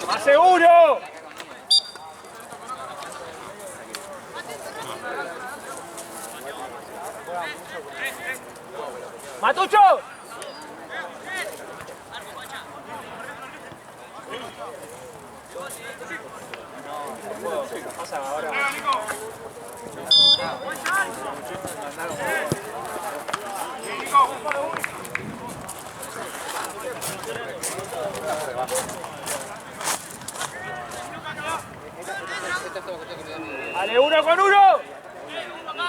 ¡Más seguro! ¡Matucho! Pasa ahora. ¡Dale, uno con uno! ¡No!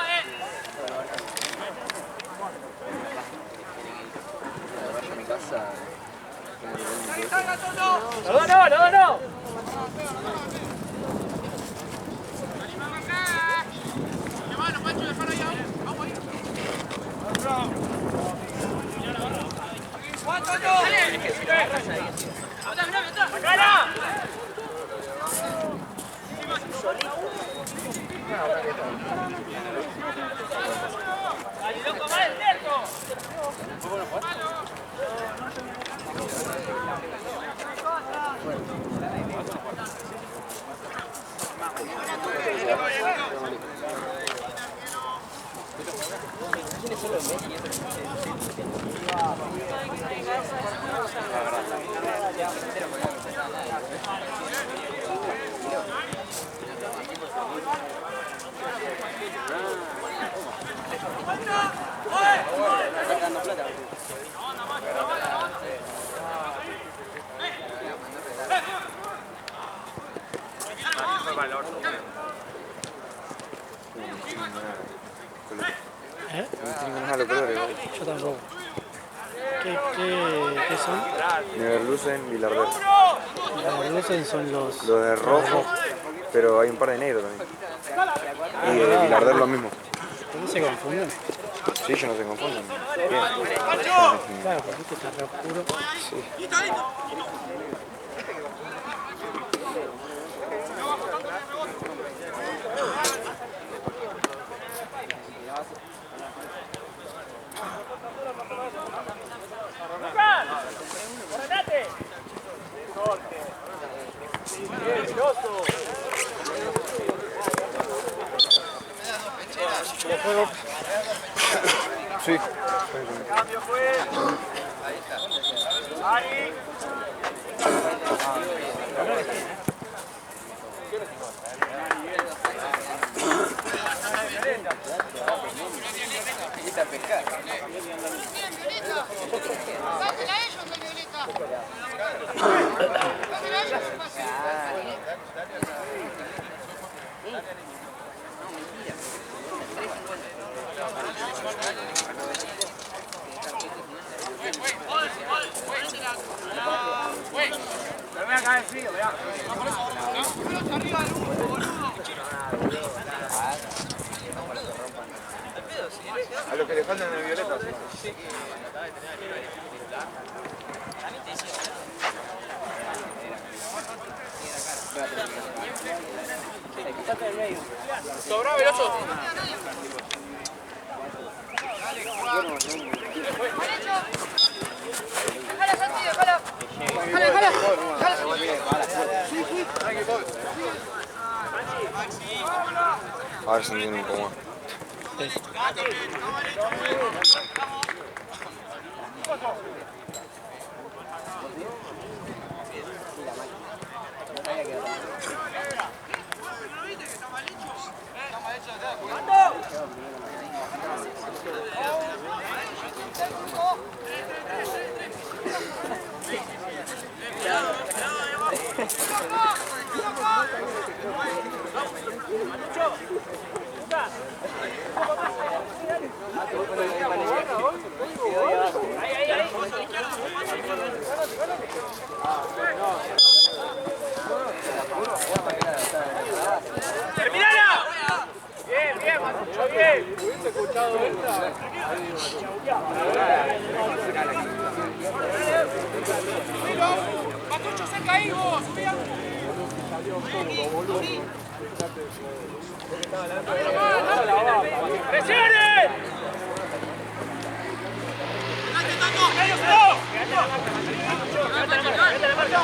¿Eh? Yo tampoco. ¿Qué son? Neverlusen, Vilardel. Neverlusen son los de rojo, pero hay un par de negros también. Y de Vilardel lo mismo. ¿No se confunden? Sí, ellos no se confunden. Bien. Claro, porque este está re oscuro. Sí. Sí. Cambio fue. Ari. Me voy a caer frío, ya. A lo que le faltan de violeta. Sobraba el 8. A ver si entienden un poco más. ¡Terminala! Bien, bien, Matucho, bien. Hubiese escuchado esta. Matucho, cerca ahí vos, subí. ¡Presione! ¡Ellos no! ¡Quédate la marca!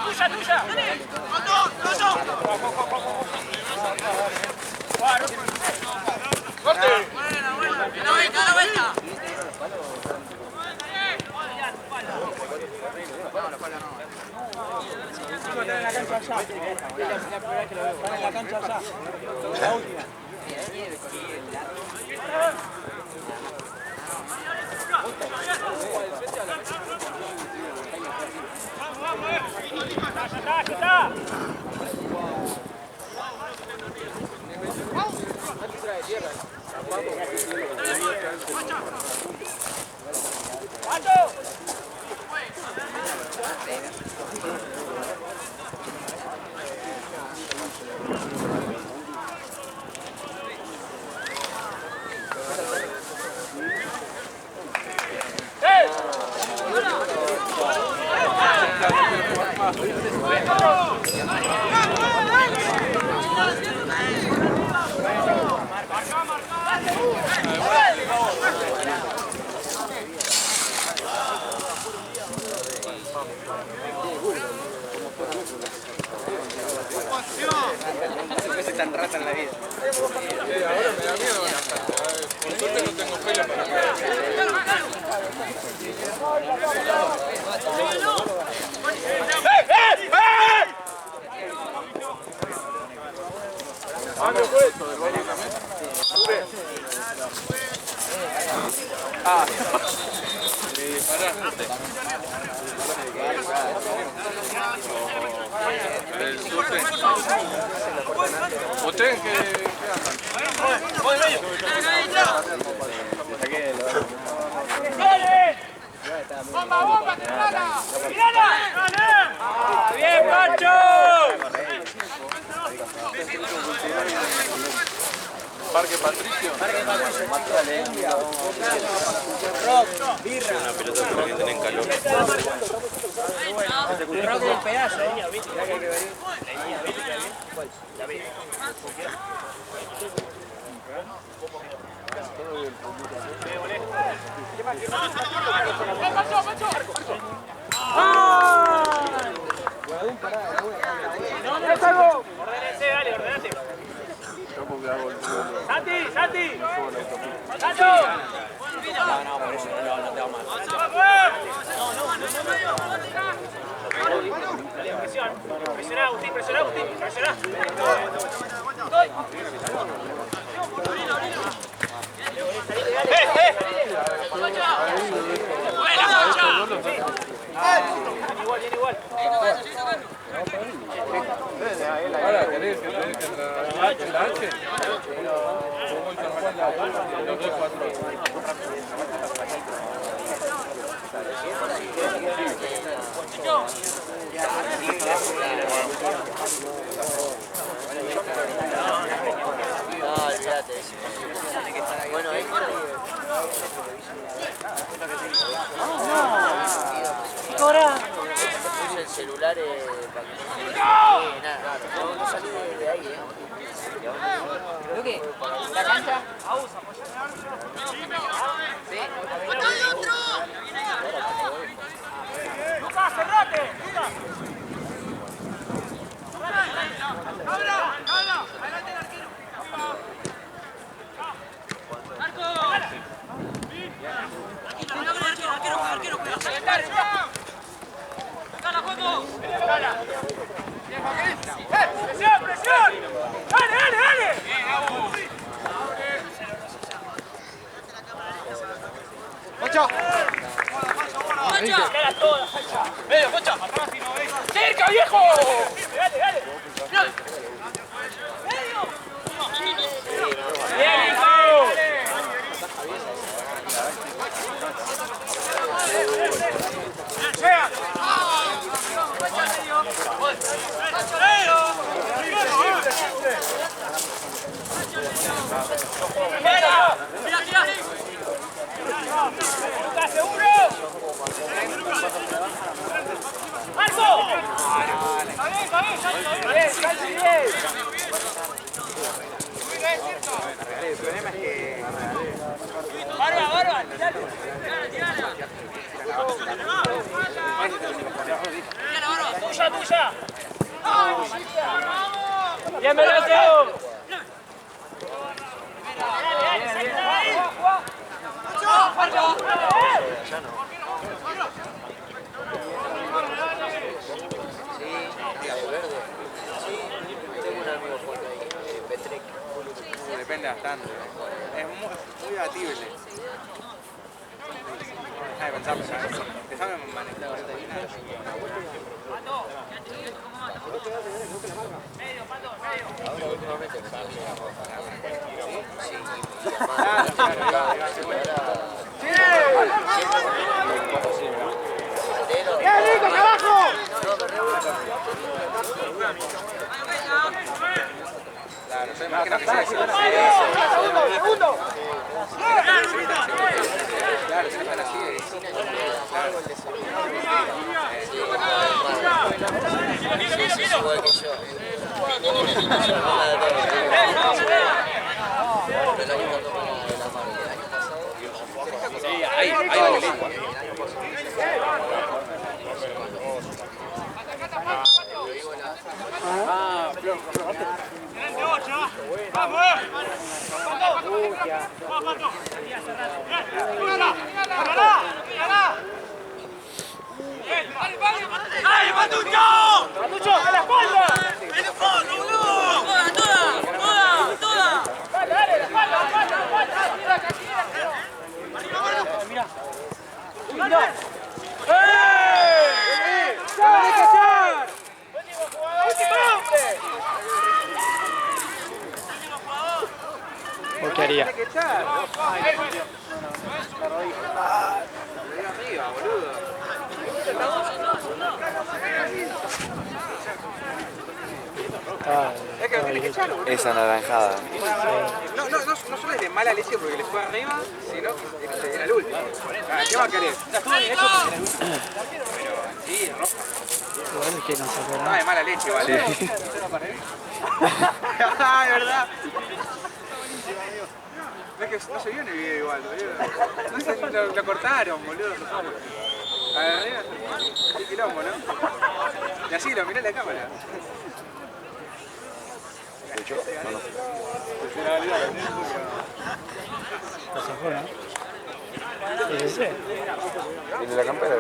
Tuya, tuya. ¡Corte! ¡La vuelta! Tan rata en la vida. Ahora me da miedo la cara. Por suerte no tengo pelo para ¿Ustedes qué ¡Dale! ¡Bomba, bomba, tirala! ¡Tirala! ¡Ah, bien, Pancho! Parque Patricio? Una pelota para que tienen calor. Ordenense, dale, ordenate. ¡Santi! ¡Santi! ¡Sancho! No, por eso no te va mal. Presiona, Agustín, presiona, Agustín, presiona. Igual, bien igual. Ahora querés que la H. Como el San Juan la No, olvídate. Bueno, ahí Ahora. puse el celular para que no nada. No salí de ahí, ¿Lo qué? ¿La cancha? Sí. ¡Lucas, cerrate! ¡Lucas! ¡Habla! ¡Habla! ¡Adelante el arquero! ¡Marco! ¡Arquero! ¡Dale, juego! ¡Presión, presión! ¡Dale, dale, dale! ¡Pocha! ¡Dale toda, Facha! ¡Medio, Facha! ¡Cerca, viejo! ¡Dale, dale! ¡Medio! ¡Bien, hijo! ¡Llega! ¡Lucas, seguro! ¡Marco! ¡Está bien, está depende bastante. Es muy batible. Déjame pensar, déjame manejar. Ahora últimamente me parece que ¡Bien, Nico, que abajo! Claro, soy más que no que sea ¡Segundo! claro, se dejan así. sí, igual que yo. Ahí vale lengua. ¡Matucho, a la espalda! ¡En el fondo, boludo! ¡Toda! ¡Dale, dale, la espalda, la espalda! ¡Mira! ¡Mira! ¡Eh! ¡Dale, cachar! ¡Último jugador! ¡Último hombre! ¿Vos qué harías? Tiene que echar. Arriba, boludo. Es que lo tiene que echar, boludo. Esa naranjada. No solo es de mala leche porque le fue arriba, sino que era el último. ¿Qué va a querer? Pero sí, roja. Igual que no se No, acuerda. de mala leche, ¿vale? Sí. Ah, de verdad. Es que no se vio en el video igual, boludo. No sé, lo cortaron, boludo. A ver, arriba, qué quilombo, ¿no? Y así, lo miré en la cámara. ¿De hecho? No, no. Lo sacó, ¿no? Sí, sí. ¿El de la campera?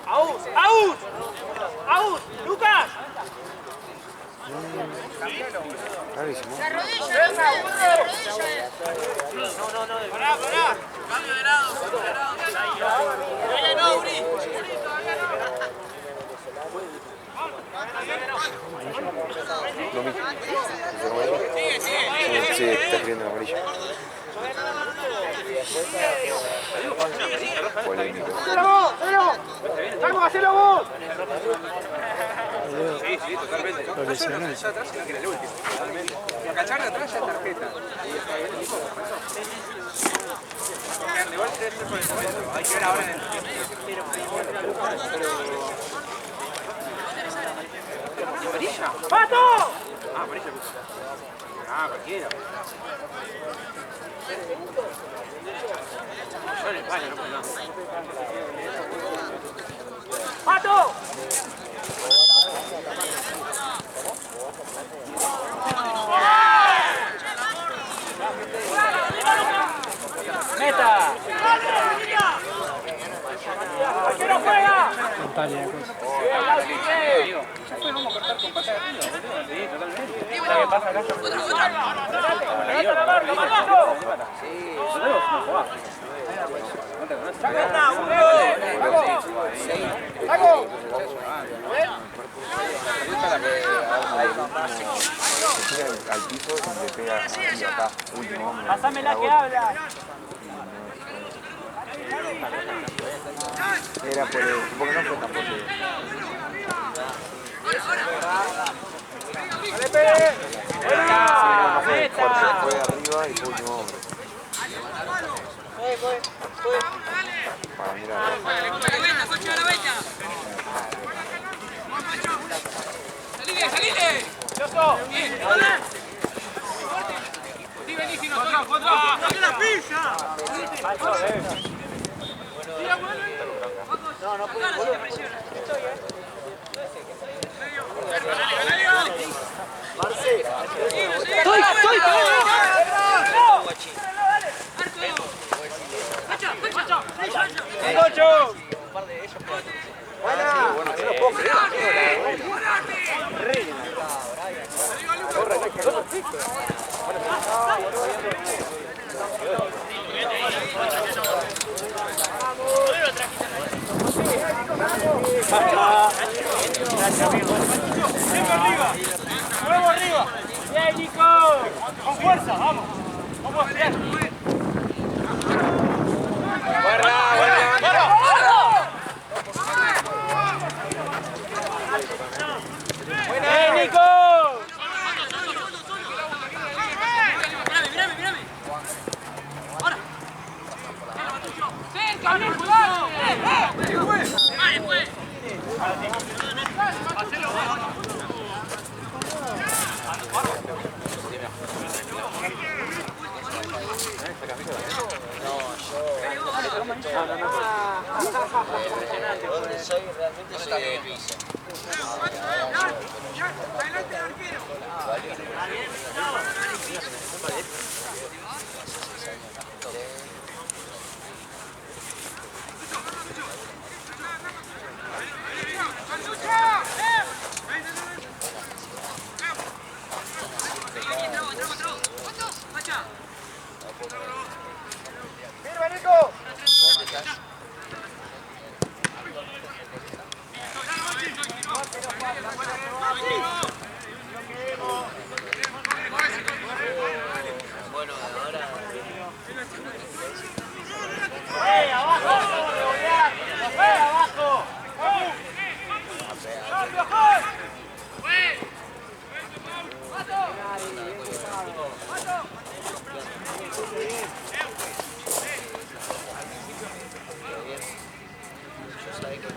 ¡Aus! ¡Aus! ¡Aus! ¡Lucas! Clarísimo. ¡Pará, pará! Cambio de lado. Todavía no, Uri. Lo mismo. Sigue. Sí, está escribiendo en amarillo. Polémico. ¡Hacelo vos! ¡Salgo, hacelo vos! Sí, totalmente. No solo no se echó atrás, sino que era el último. Cachar de atrás ya es tarjeta. Y está bien, el tipo pasó. Igual debe ser por el momento. Hay que ver ahora en el tiempo. ¿Amarilla? ¡Pato! Ah, amarilla. Ah, cualquiera. Yo en el palo, no puedo nada. ¡Pato! ¡Meta! ¿Por qué no juega? Montaña de cosas. Ya fue, vamos a cortar con patada de arriba, boludo. Sí, totalmente. ¿Qué pasa acá? ¡Levanta la marca, Marquito! ¡Saca, ¡Saco! Al piso y le pega y acá, último hombre. ¡Pásame la que habla! Era por el... porque no fue tan fuerte. ¡Dale, Pérez! ¡Buena! Fue arriba y fue último hombre. Para mirar. ¡Salile! ¡Saque la pizza! No puede, boludo. ¡Estoy! ¡Ocho! ¡Buena! Bueno, no lo puedo creer. Gracias, amigo. ¡Siempre arriba! ¡Nuevo arriba! ¡Bien, Nico! ¡Con fuerza! ¡Vamos! ¡Vamos! ¡Bien! ¡Bien, Nico! ¡Cerca, bien, cuidado! ¡Vale, pues! ¿Dónde soy? Realmente soy de Luisa. ¡Sirve, Nico! ¿Dónde estás? Bueno, ahora... ¡Abajo! ¡Abajo! ¡Cambio, Juan! Yo sabía que no...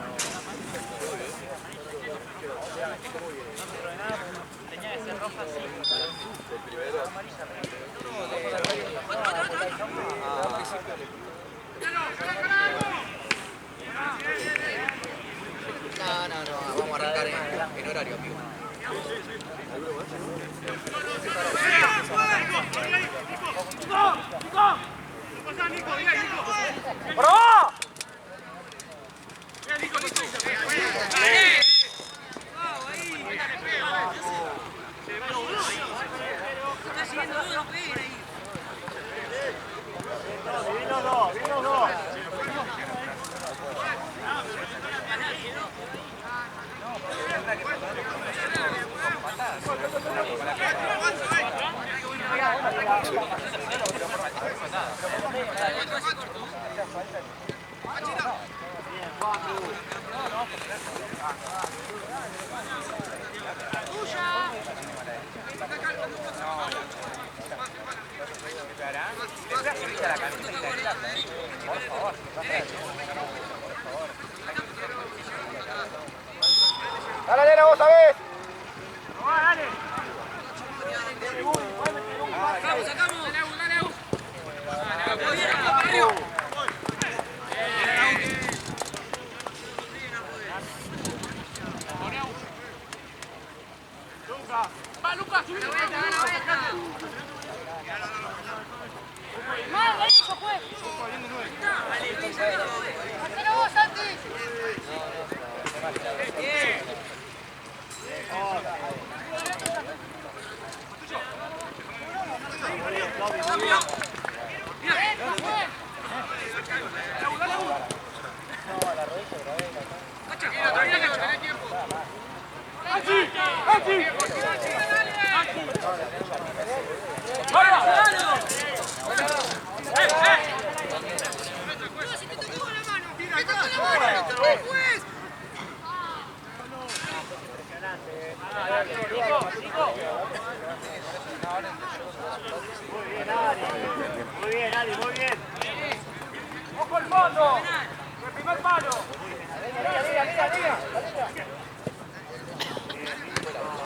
Tenía que ser roja así. No, vamos a arrancar en horario, amigo. ¡Bravo! Vino dos. Dale, nena, vos sabés. Dale. ¡Va, Lucas! ¡Subí! ¡Hacelo vos, Santi! Muy bien, Ali, muy bien. ¡Ojo al fondo! ¡El primer palo! ¡Liga!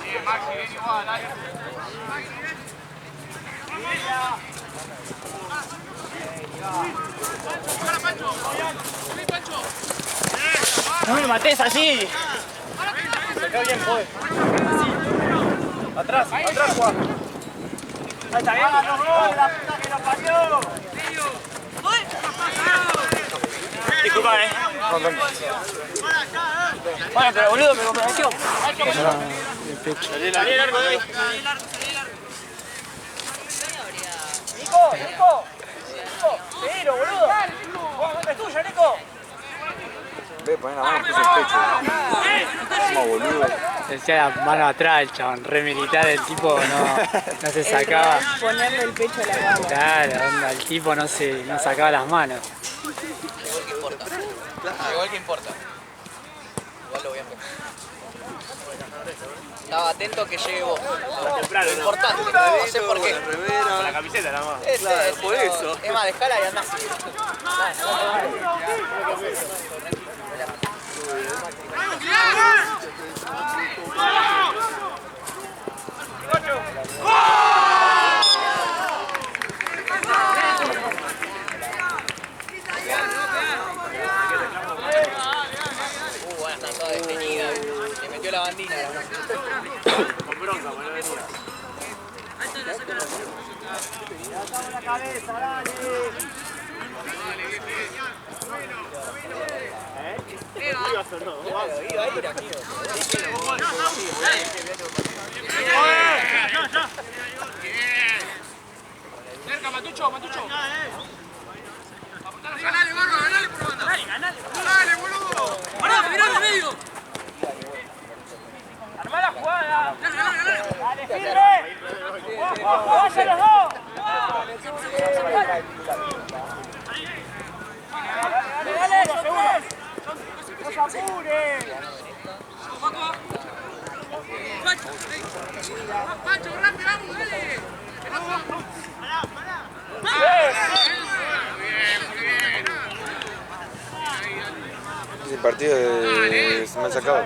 Bien, Maxi, bien igual, dale. No me mates así. Se quedó bien, joder. Atrás, Juan. Ahí está bien. ¡Los goles, la puta que nos parió! Disculpa, Bueno, pero boludo, me convenció. Salí largo de ahí. Nico. ponen la mano puso el pecho. Como boludo. Decía la mano atrás, el chabón, re militar, el tipo no se sacaba. Ponerle el pecho a la guagua. Claro, onda, el tipo no sacaba las manos. Igual que importa. Igual lo voy a hacer. Estaba atento que llegue vos. Temprano, ¿no? Importante, no sé por qué. Con la camiseta nada más. Claro, por eso. Es más, dejala y andá. Bueno, está toda detenida. Le metió la bandina. Con bronca, bueno, venía. La cabeza, dale. ¿Ibas o no? Iba a ir aquí. Cerca, Matucho, Matucho. Ganale, Barro, ganale por banda. Ganale, boludo. Pará, mirá al medio. Armá la jugada. Ganale, ganale. Dale, firme. ¡Vayan los dos! Dale, los segundos. ¡No se apuren! Pancho, rápido, vamos, dale. Es el partido de... se me ha sacado.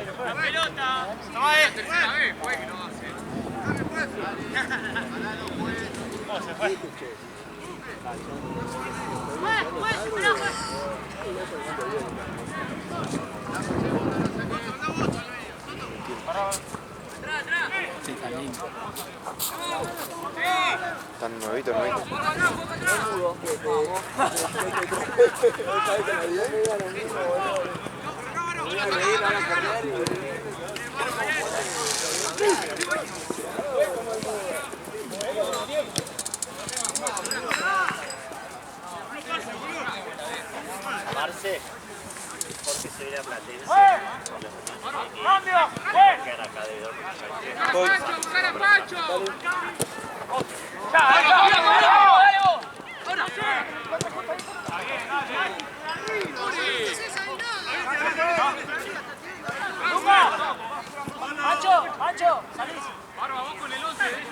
Sí, está lindo. Están nuevitos. Marce, porque se viene a Platense. ¡Cambio! Quedar acá de dormir. Pancho, buscar a Pancho. ¡Dale vos! ¡Mancho! ¡Salís! Barba, vos con el 11 de ellos.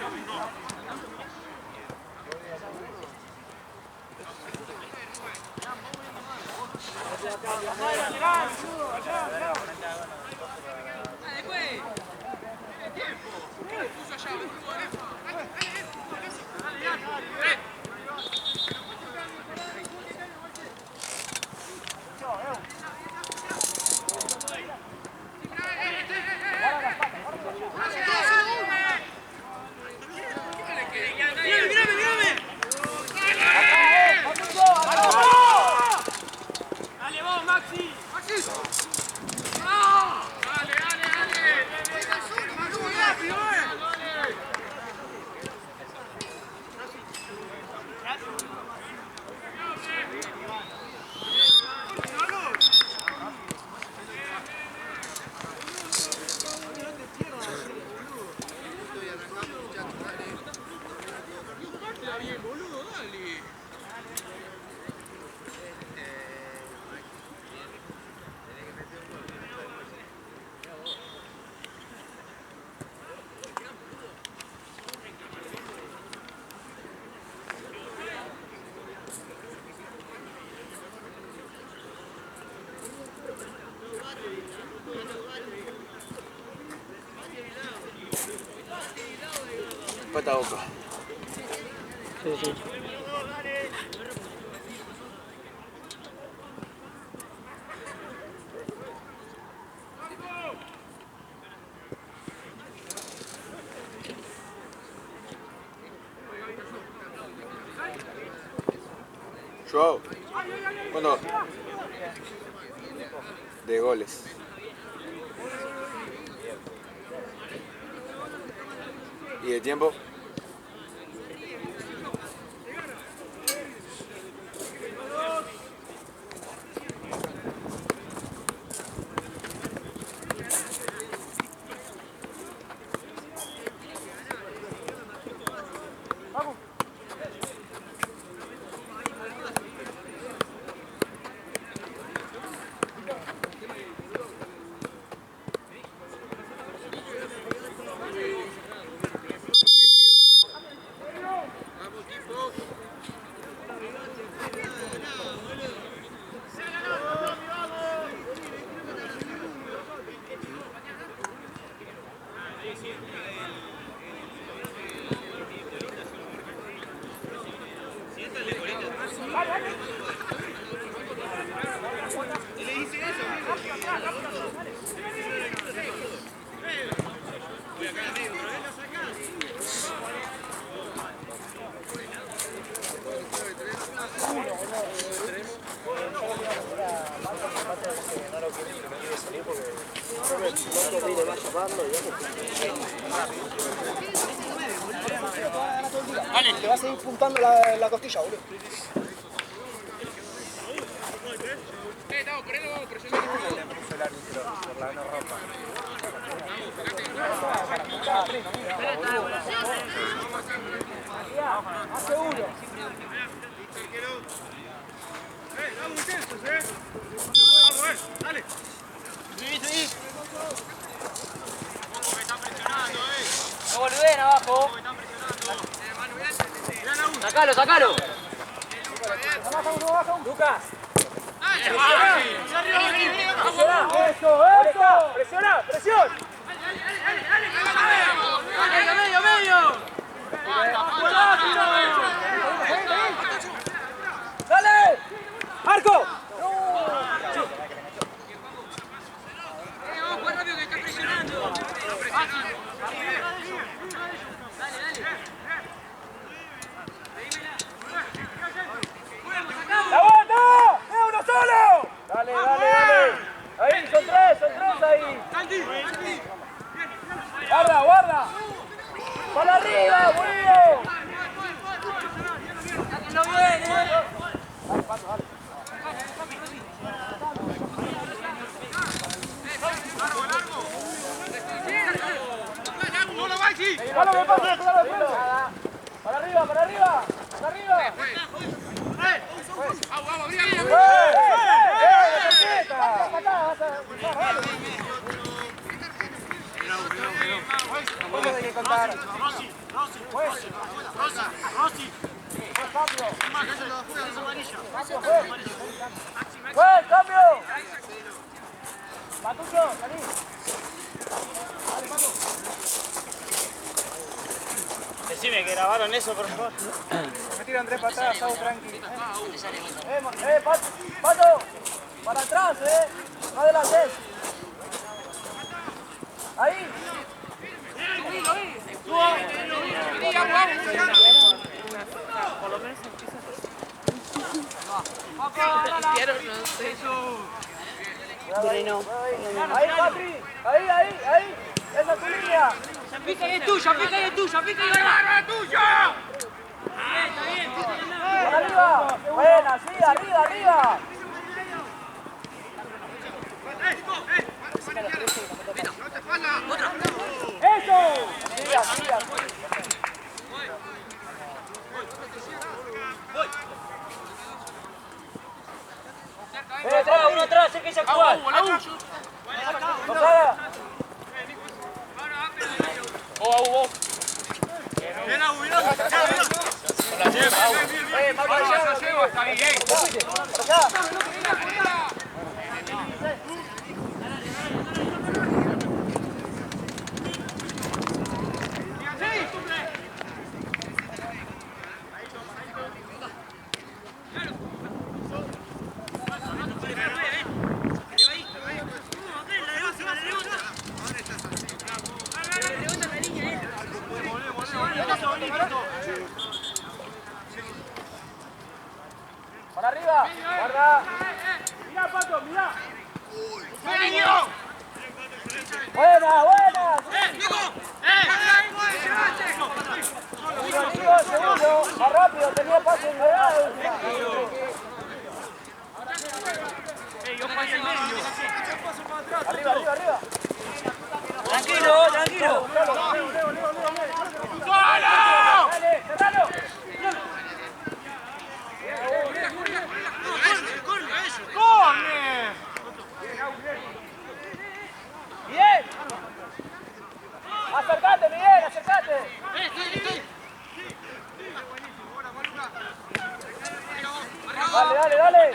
¡Dale vos, Maxi! Pata a boca. Sí. Joao. ¿Cuándo? De goles. ¿Y de tiempo? Te vas a ir puntando la costilla, boludo. Estamos por él, vamos presionando. Por la no ropa. Hace uno. Vamos intensos, Vamos, dale. Seguí. Están presionando, No boludeen abajo. Están presionando. Sacalo, sacalo. Lucas. ¡Vamos! Eso. Presiona, presión. ¡Medio! ¡Dale! ¡Marco! Vamos, rápido que está presionando. ¡La aguanta! ¡Es uno solo! Dale. Ahí, son tres ahí. Guarda. ¡Para arriba, boludo! No viene. ¡No lo va, sí! ¡Cuidado que pasa! ¡Para arriba! ¡Vamos, bien! Hay que contar. ¡Cambio! Patucho, salí. Decime que grabaron eso, por favor. Me tiran 3 patadas, Sau, tranqui. Pato, para atrás, no adelantes. Ahí. Ahí, Patri. Ahí. Esa es tu línea. Pica y es tuyo. Arriba. Buena, sí, arriba. ¡Eso! Así. Uno atrás, es que se juega. Para arriba. Guarda. Mirá, Pato, mirá. Buena. Segundo. Más rápido, tenía pase en real. Arriba. Tranquilo. Dale, cerralo. Bien. Acercate, Miguel, acercate. Dale.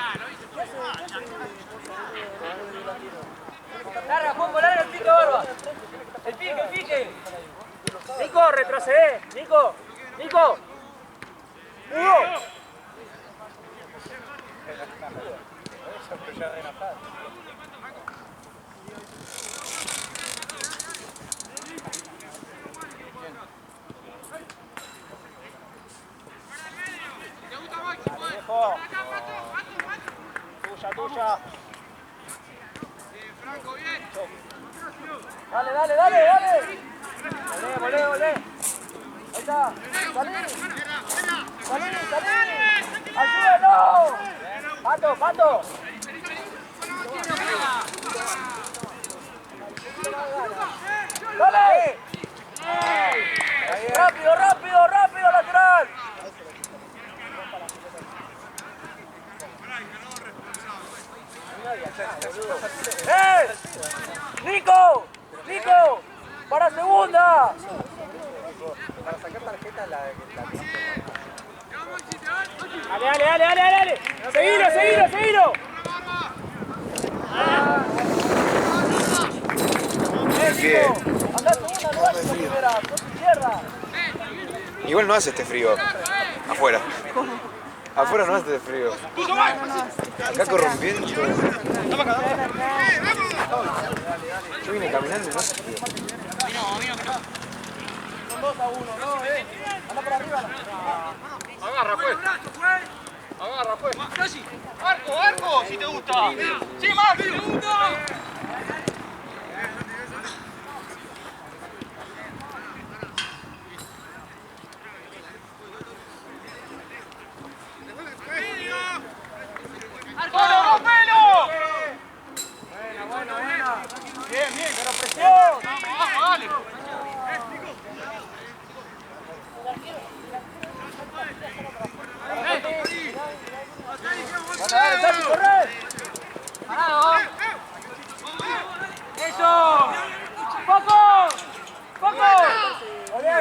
Larga el pique, Barba. El pique. Nico, retrocede. Nico. Hugo. Viejo. Tuya. Franco, bien. Dale. Volé. Ahí está. Salí. ¡Ayúdalo! Pato. ¡Dale! ¡Rápido, lateral! ¡Nico! ¡Para segunda! Para sacar tarjeta la Dale. Seguilo. Andá segunda, no haces primera, con izquierda. Igual no hace este frío. Afuera. Afuera no hace este frío. Acá corrompiendo. Yo vine caminando y no hace frío. Son 2-1, ¿no? Anda por arriba. Agarra, pues. Casi. Arco, si te gusta. Sí, más, si te gusta. Buena. Bien, pero presión. Dale. Dale, Tati, corre. Parado. Eso. ¡Poco! ¡Olé!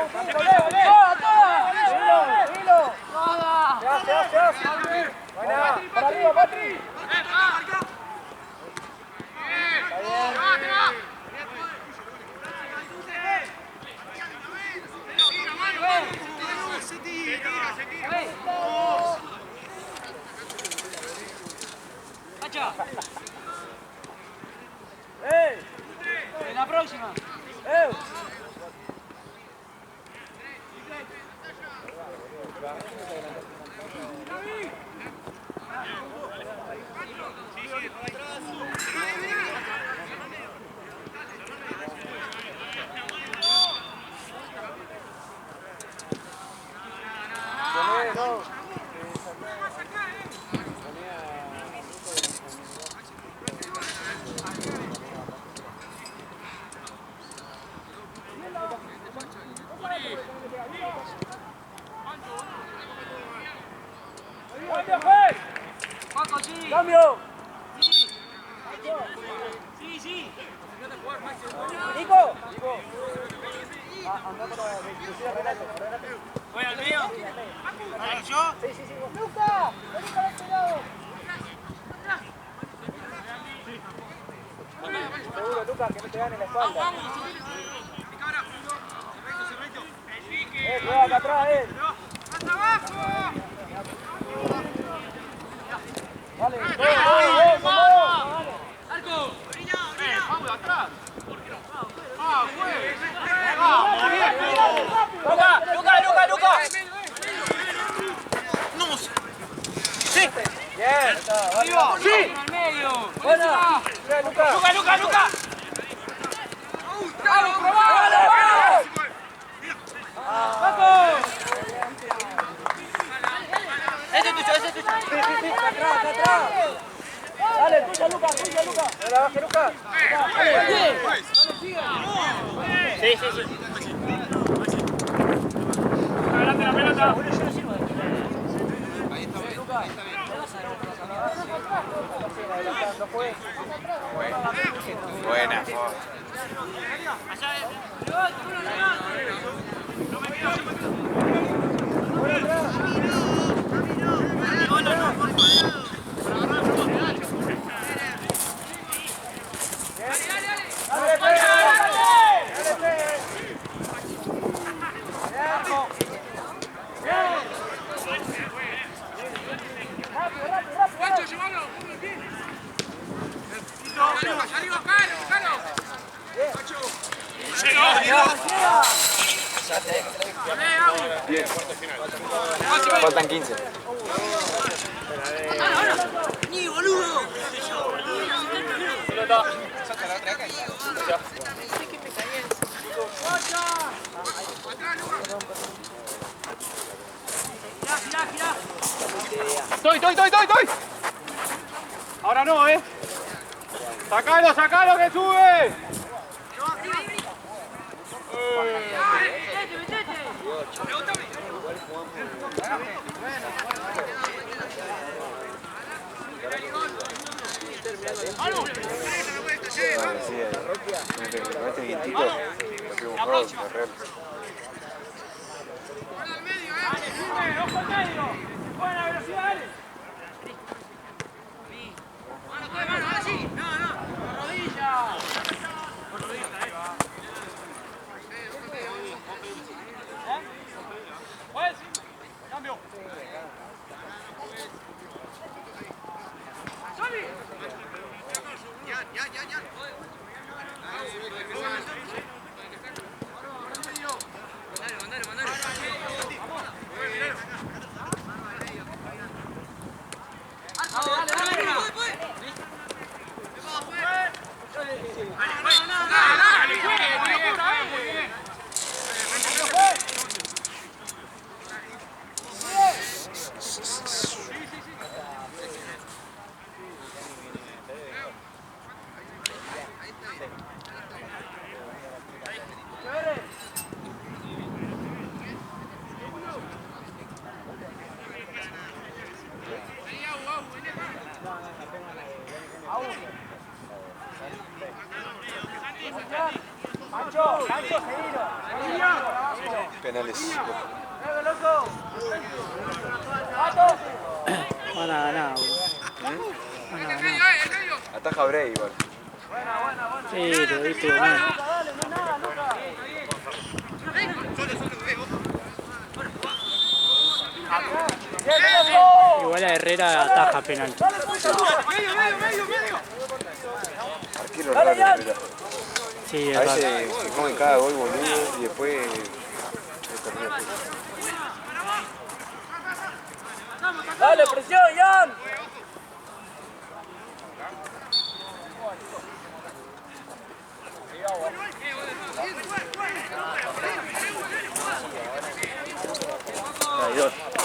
¡Toda! Se hace. Buena. Para arriba, Patri. En la próxima. ¡Cambio! Sí. ¡Nico! Voy al mío. ¿Yo? Sí. ¡Luca! ¡Cuidado! Seguro, Luca, que no te gane la espalda. Vamos. Mi cara. Cerrito. Cuidado acá atrás, ¡Hasta abajo! Vale, ¡Vamos! ¡Arco! ¡Vamos atrás! ¡Ah, fue! ¡Vamos, bien! ¡Luca! ¡No! ¡Sí! ¡Bien! ¡Arriba! ¡Sí! ¡Al medio! ¡Buena! ¡Bien, Luca! ¡Luca! ¡Vamos, probado! ¡Paco! Ese es tuyo. Sí, atrás. Dale, tuya, Luca. Dale, baje, Luca. Sí. Adelante la pelota. Buena. Rápido. Bien. Faltan 15. ¡Estoy! Ahora no, ¡Sacalo que sube! Con este vientito, lo que un juego de correr. ¡Ojo al medio! ¡Buena velocidad, dale! ¡Mano, así! ¡No! ¡Rodilla! ¿Juez? ¡Cambio! ¡Sali! ¡Ya! Mandale. Penales. Van a ganar, Ataja Bray igual. Sí, lo viste ganar. Igual a Herrera ataja penal. Arquero raro, Herrera. Sí, A es raro. veces se come cada gol, boludo, y después... Dale, presión, Jan.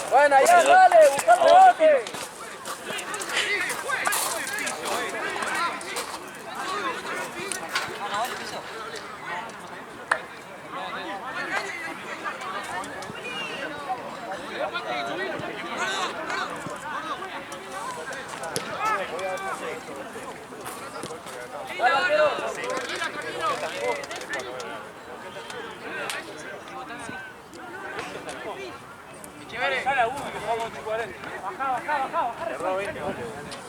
Buena, Jan, dale, busca el rebote.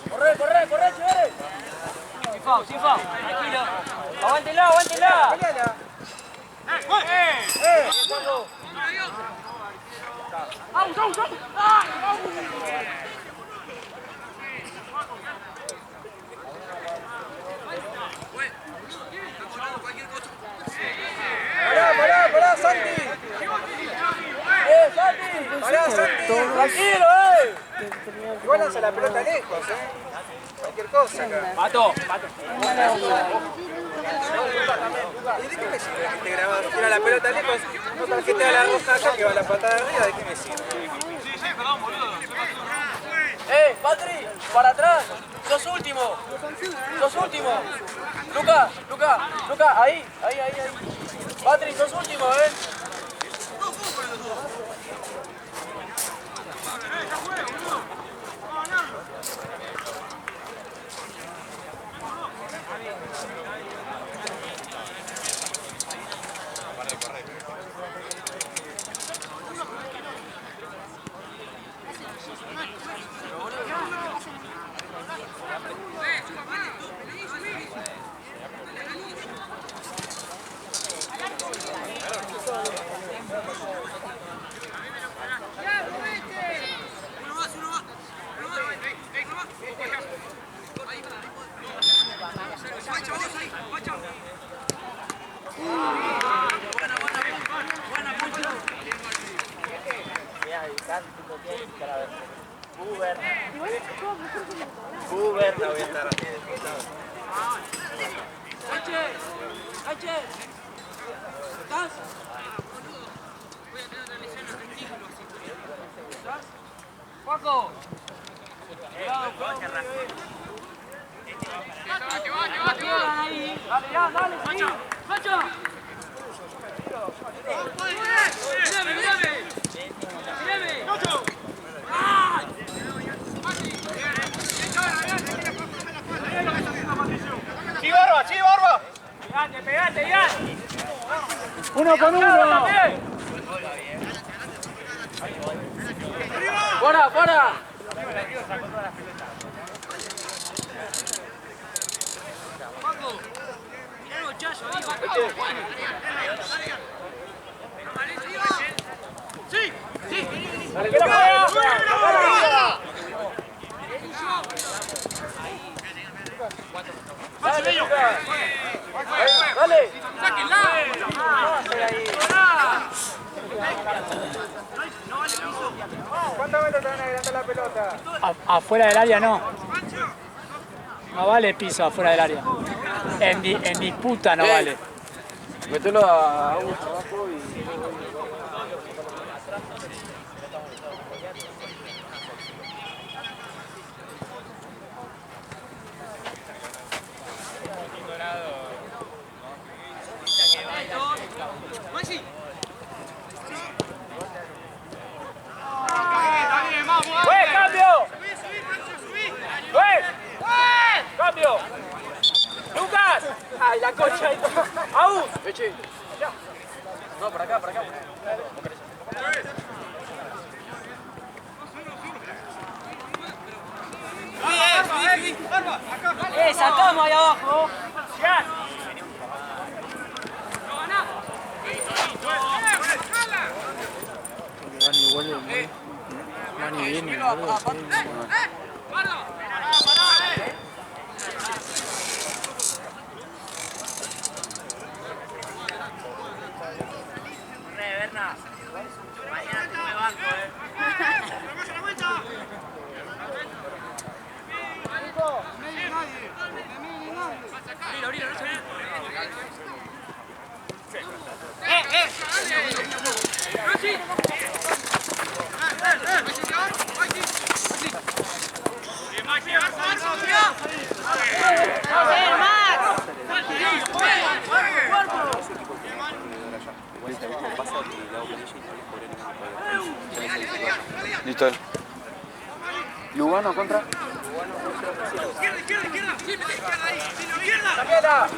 Corre, Chévere. Sin foul, tranquilo. Aguántela. Pará, Santi. Santi. Tranquilo, Igual lanza la pelota lejos, Cualquier cosa acá. Pato. ¿Y de qué me sirve que esté grabado? Tira la pelota lejos, no tarjetea la roja acá que va la patada arriba, ¿de qué me sirve? Perdón, boludo. Patri, para atrás. Sos último. Luca, ahí. Patri, sos último, cántico que hay para ver. Uber, la voy a estar así de puta. ¡Sánchez! ¿Estás? ¡Paco! Que va. Ahí. Dale, ya, dale, sí. ¡Sacha! ¡Mírame! ¡Sí, Barba! ¡Sí, Barba! ¡Pegate, ya! ¡Uno con uno! ¡Fuera, fuera! ¡Sí! ¡Sí! ¡Dale, que la juega! ¡Dale! ¿Cuántos metros te van adelantando la pelota? Afuera del área no. No vale piso afuera del área. En disputa no vale. Mételo a un abajo y... ¡Cambio! ¡Cambio! ¡Lucas! ¡Ay, la concha! ¡Aún! No, por acá. ¡Sacamos ahí abajo! ¡Ya! Van y viene, boludo. Listo. Lugano contra... ¡Daniela!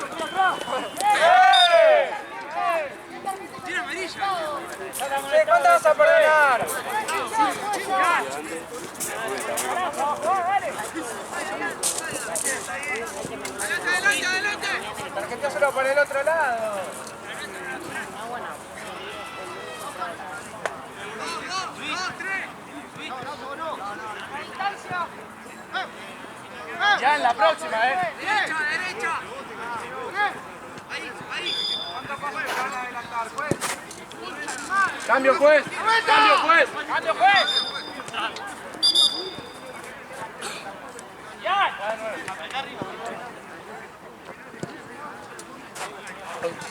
¿Cuánto vas a perdonar? Adelante. Tarjeteáselo por el otro lado. Ya en la próxima, Derecha. Ahí. ¿Cuántos pasos le van a adelantar, juez? ¡Cambio, juez! ¡Cambio, juez! ¡Ya!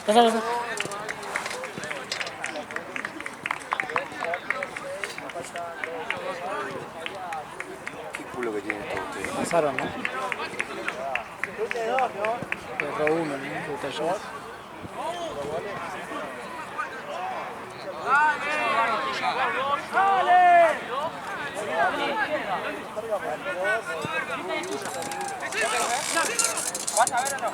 Pasa. Qué culo que tienen todos ustedes. Pasaron, ¿no? Erró uno, ¿no? Botellón. ¿Vas a ver o no?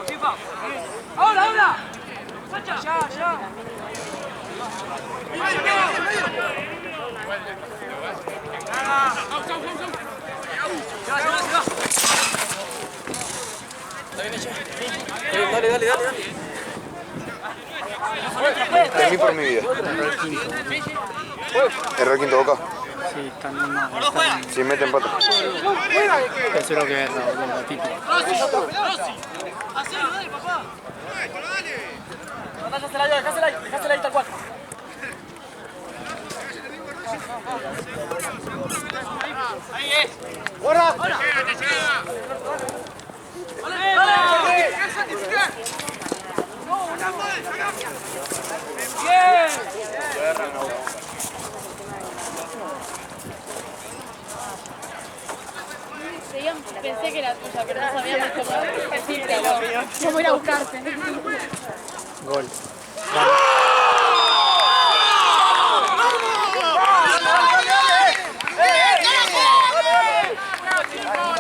¡Fifa! ¡Ahora! ¡Ya! Dale. 3.000 por mi vida. Erró el quinto Boca. Sí. Sí, están unos. Si meten pata. Tercero que guerra, boludo, típico. Dejásela ahí tal cual. Ahí es. ¡Guarda! Pensé que era tuya, pero no sabíamos cómo decírtelo. Cómo ir a buscarte. Gol.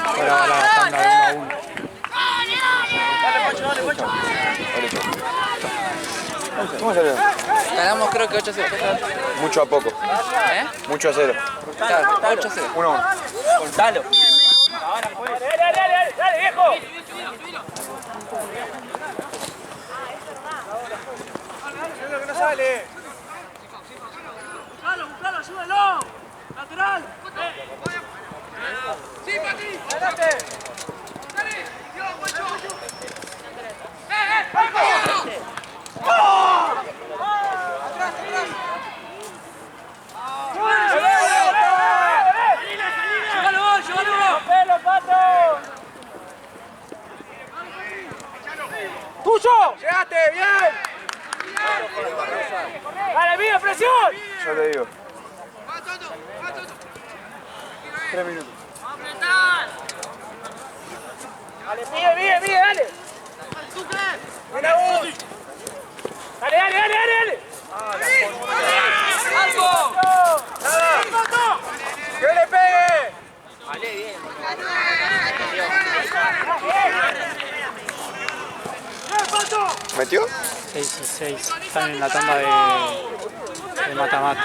Ahora va la tanda de 1-1. ¿Cómo salió? Ganamos creo que 8-0. Mucho a poco. ¿Eh? Mucho a 0. Claro, 8-0. 1-1. Cortalo. ¡Dale, viejo! ¡Que no sale! ¡Buscalo, ayúdalo! ¡Lateral! ¡Sí, Pati! ¡Adelante! ¡Dale! ¡Dios, guacho! ¡Atrás! ¡Llévalo! ¡Pelo, Pato! ¡Tuyo! ¡Llegaste! ¡Bien! ¡Dale, bien, presión! Ya te digo. 3 minutos. Dale, bien, dale. Mira vos. Dale. ¡Algo! ¡Que le pegue! Vale, bien. ¿Metió? 6-6. Están en la tanda de mata-mata.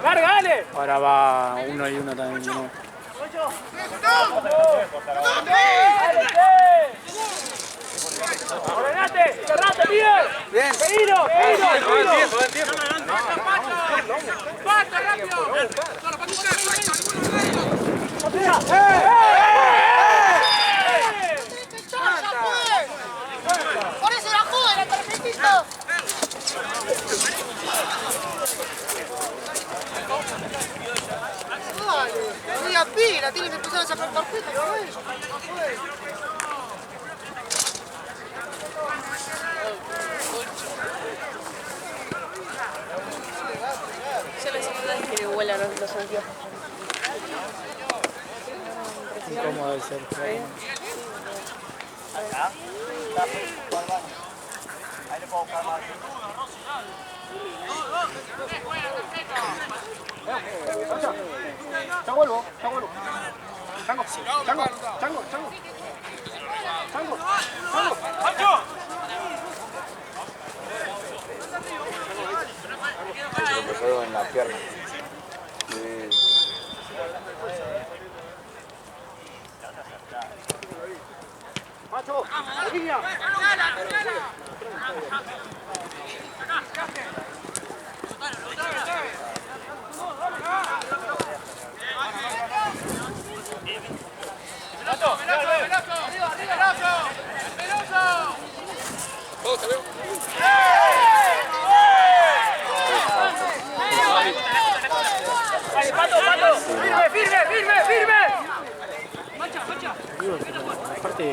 ¡Larga, dale! Ahora va 1-1 también. ¿No? ¡Ordenate! ¡Cerrate, bien! Bien. ¡Seguilo! Buen tiempo. ¡Basta, rápido! ¡Por eso la joda, el perfectito! No digas pila, tiene que empezar a sacar tarjeta, ¿no ves? Yo les digo que le vuelan los anteojos. Incómodo de ser. Ahí le puedo buscar más. ¡Ya vuelvo! ¡Chango! Empezó en la pierna. Sí. ¡Macho! ¡Línea! ¡Firme! Aparte,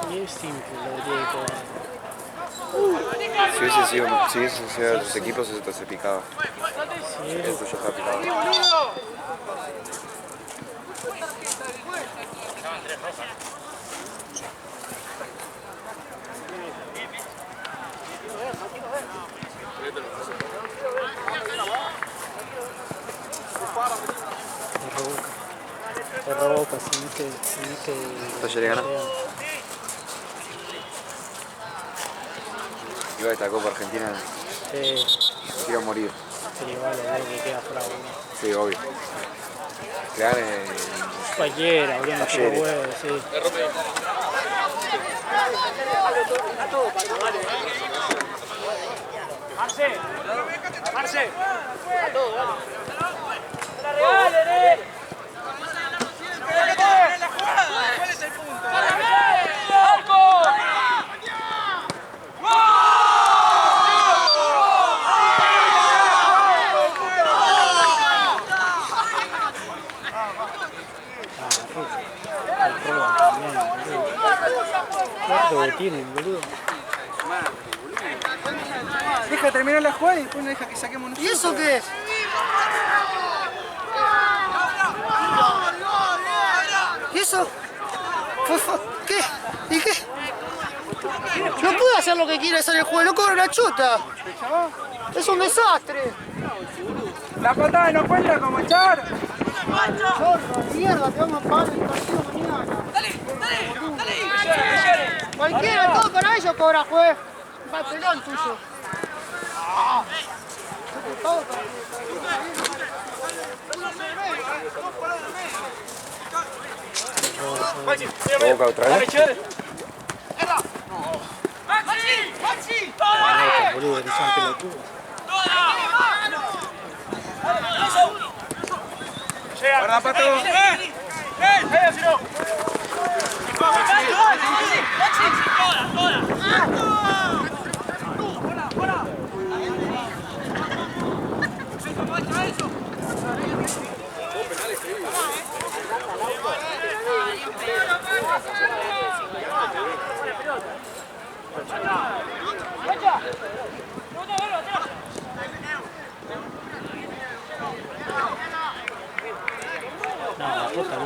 sí es simple lo de Diego. Si hubiese sido sus equipos, eso se picaba. Sí, El tuyo está picado. te roca, si que Talleres gana. Igual esta Copa Argentina quiero morir. Sí, vale, que queda fuera uno. Sí, obvio. Que gane Cualquiera, abrió los huevos, sí. Marce. la regalen, ¿Cuál es el punto? ¡Arco! ¿Cuánto que tienen, boludo? Deja de terminar la jugada y después no deja que saquemos nosotros. ¿Y eso qué es? ¿Y eso? ¿Qué? ¿Y qué? No puede hacer lo que quiere hacer el juego, no cobra una chuta. Es un desastre. La patada no cuenta como echar. Chorro, mierda, te vamos a pagar el partido mañana. Cualquiera, todo para ellos cobra, juez. Papelón tuyo. Todo para Boca otra vez. Boludo, que son pelotudos. Guarda, Pato. No, la puta, no,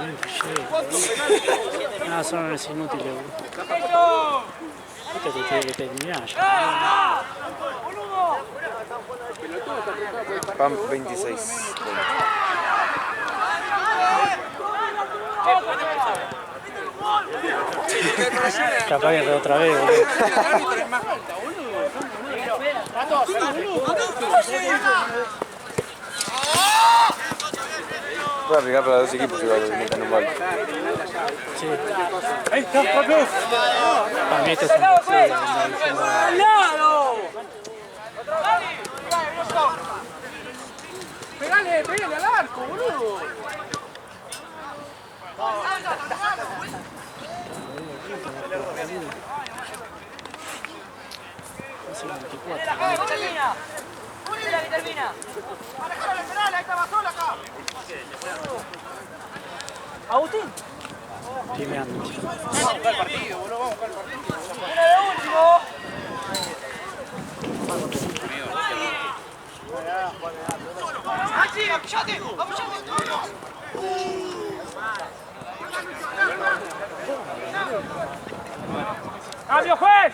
no, son unos inútiles, boludo. Esto te tiene que terminar ya. Van 26. Capaz que otra vez, boludo. Voy a aplicar para los dos equipos y va a meter un gol. Sí. Ahí está, Pato. Para mí esto es un deseo. ¡Al lado! Pegale al arco, boludo. Termina. Agustín. Timeando. Vamos a buscar el partido, boludo. Vamos a buscar el partido. Una de último. ¡Cambio, juez!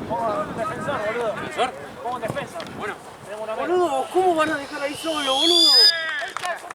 Pongo un defensor, boludo. ¿Defensor? Pongo un defensor. Bueno. Boludo, ¿cómo van a dejar ahí solo, boludo?